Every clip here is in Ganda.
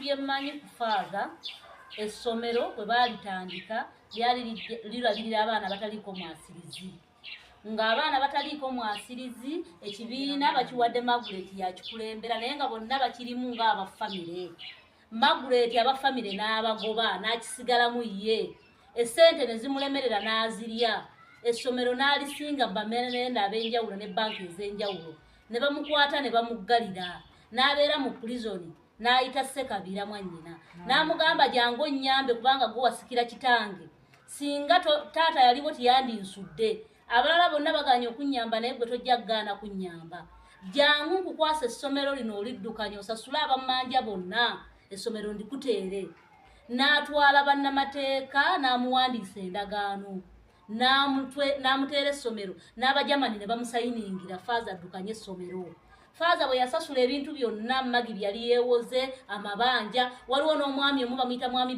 byemmanyi ku faaza essomero bwe baalitandika lyali lirabirira abaana bataliiko mwasirizi ng'abaana bataliiko mwasirizi ekibiina bakiwadde Margaret yakikulembera naye nga bonna bakirimu ng'abafamire Margaret abafamire n'abagoba n'akisigalamu ye essente ne zimulemerera n'azirya essomero n'alisinga bamenenda ab'enjawulo ne banki ez'enjawulo ne bamukwata ne bamuggalira n'abeera mu prison n'ayita Ssekabira mwannyina n'amugamba jangu onnyambe kubanga gwe wasikira kitange singa taata yaliwo tiyandinsudde abalala bonna baganye okunnyamba naye gwe tojja kugaana kunnyamba jangu nkukwasa essomero lino oliddukanye osasule abamanja bonna essomero ndikuteere n'atwala bannamateeka n'amuwandiisa endagaano n'amuteera essomero n'abajamani ne bamusayiningira faaza addukanye essomero faaza bwe yasasula ebintu byonna Magi byali yeewoze amabanja waliwo n'omwami omu bamuyita mwami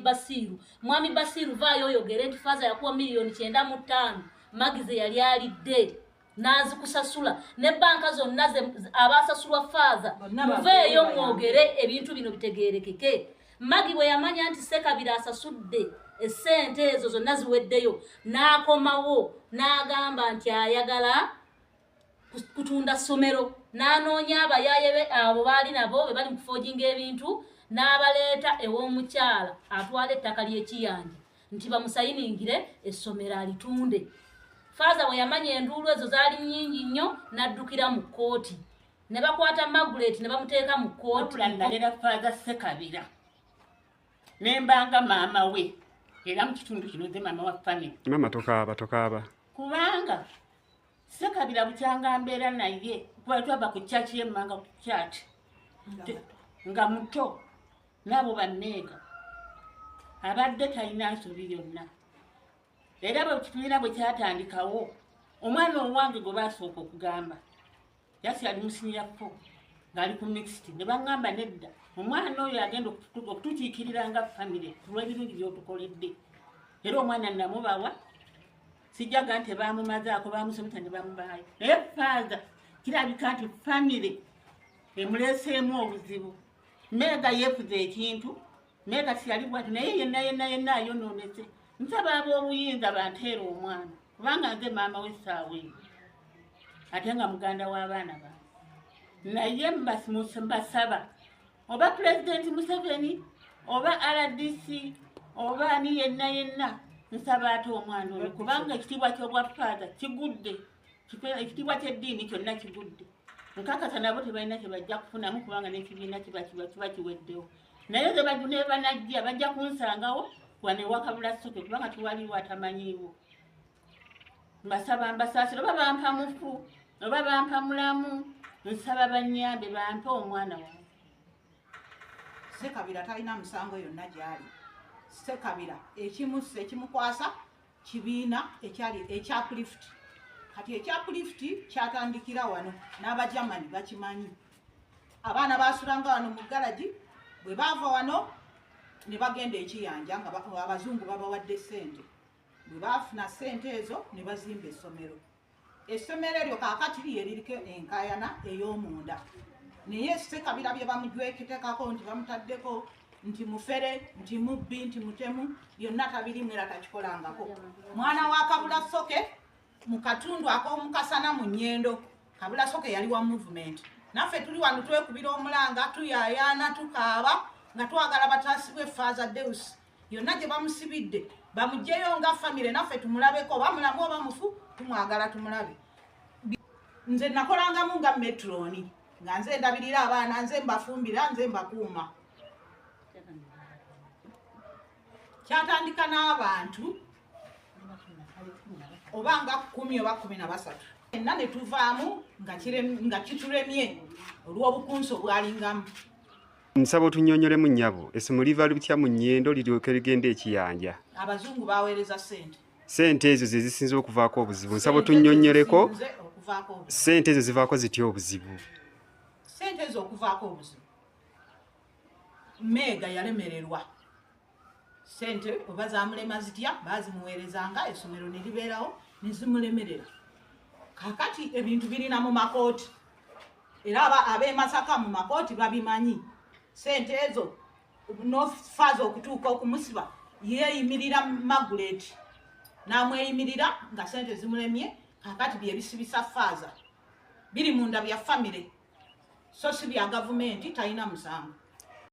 Basiiru vaayo oyogere nti faaza yakuwa $9.5 Magi ze yali alidde n'azikusasula ne banka zonna abasasulwa faaza muveeyo mwogere ebintu bino bitegeerekeke Magi bwe yamanya nti Ssekabira asasudde essente ezo zonna ziweddeyo n'akomawo n'agamba nti ayagala kutunda ssomero n'anoonya abayaaye be abo baali nabo be bali mu kufoojinga ebintu n'abaleeta ew'omukyala atwala ettaka ly'ekiyanja nti bamusayiningire essomero alitunde faaza bwe yamanya enduulu ezo zaali nnyingi nnyo n'addukira mu kkooti ne bakwata Margaret ne bamuteeka mu kkooti nalera faaza Ssekabira nembanga maama we era mu kitundu kino ze maama wa family mama tokaaba kubanga Ssekabira bukyanga mbeera naye kuba twaba ku kyaki y'emmanga ku kyati nga muto n'abo banneega abadde talina nsobi yonna era bwe kibiina bwe kyatandikawo omwana owange gwe baasooka okugamba yasi ali musinya 4 ng'ali ku mixed ne baŋŋamba nedda omwana oyo agenda okutukiikirira nga famire olw'ebirungi by'otukoledde era omwana namubawa sijjaga nti baamumazaako baamusomesa ne bamubaayo naye faaza kirabika nti famire emuleeseemu obuzibu Meega yeefuza ekintu Meega tiyali bwati naye yenna ayonoonese nsaba ab'obuyinza banteera omwana kubanga nze maama we essaawa eyo ate nga muganda w'abaana bange naye mbasaba oba Pulezidenti Museveni oba RDC oba ani yenna nsaba ate omwana oyo kubanga ekitiibwa ky'obwa faaza kigudde ekitiibwa ky'eddiini kyonna kigudde nkakasa nabo tebalina kyebajja kufunamu kubanga n'ekibiina kiba kiweddewo naye ze banajja bajja kunsangawo wane wakabula soke kubanga tuwaliwo atamanyiiwo mbasaba mbasaasira oba bampa mufu oba bampa mulamu nsaba bannyambe bampe omwana wange Ssekabira talina musango yonna gyali Ssekabira ekimukwasa kibiina ekya Uplift kati ekya Uplift kyatandikira wano n'abajamani bakimanyi abaana basulanga wano mu galaji bwe baava wano ne bagenda ekiyanja nga abazungu babawadde ssente bwe baafuna ssente ezo ne bazimba essomero eryo kaakati lyeririko enkayana ey'omunda naye Ssekabira bye bamujweketekako nti bamutaddeko nti mufere nti mubbi nti mutemu byonna tabirimu era takikolangako mwana wa Kabula Soke mu katundu ak'omukasana mu Nnyendo Kabula Soke yali wa movement naffe tuli wano twekubira omulanga tuyaayaana tukaaba nga twagala bataasibwe Faaza Deus yonna gye bamusibidde bamugjeyo nga famire naffe tumulabeko oba mulamu oba mufu tumwagala tumulabe nze nakolangamu nga metroni nga nze ndabirira abaana nze mbafumbira nze mbakuuma kyatandika n'abantu oba nga 10 oba 13 enna ne tuvaamu nga kituremye olw'obukunsi obwalingamu nsaba otunnyonnyolemu nnyabo essomero liva litya mu Nnyendo liryoke ligenda ekiyanja abazungu baweereza ssente ezo ze zisinze okuvaako obuzibu nsaba otunnyonnyoleko ssente ezo zivaako zitya obuzibu ssente ezo okuvaako obuzibu Meega yalemererwa ssente oba zamulema zitya baazimuweerezanga essomero ne libeerawo ne zimulemerera kakati ebintu birina mu makooti era ab'e Masaka mu makooti babimanyi ssente ezo nofaaza okutuuka okumusiba yeeyimirira Margaret n'amweyimirira nga sente zimulemye kakati byebisibisa faaza biri munda bya famire so si bya gavumenti talina musango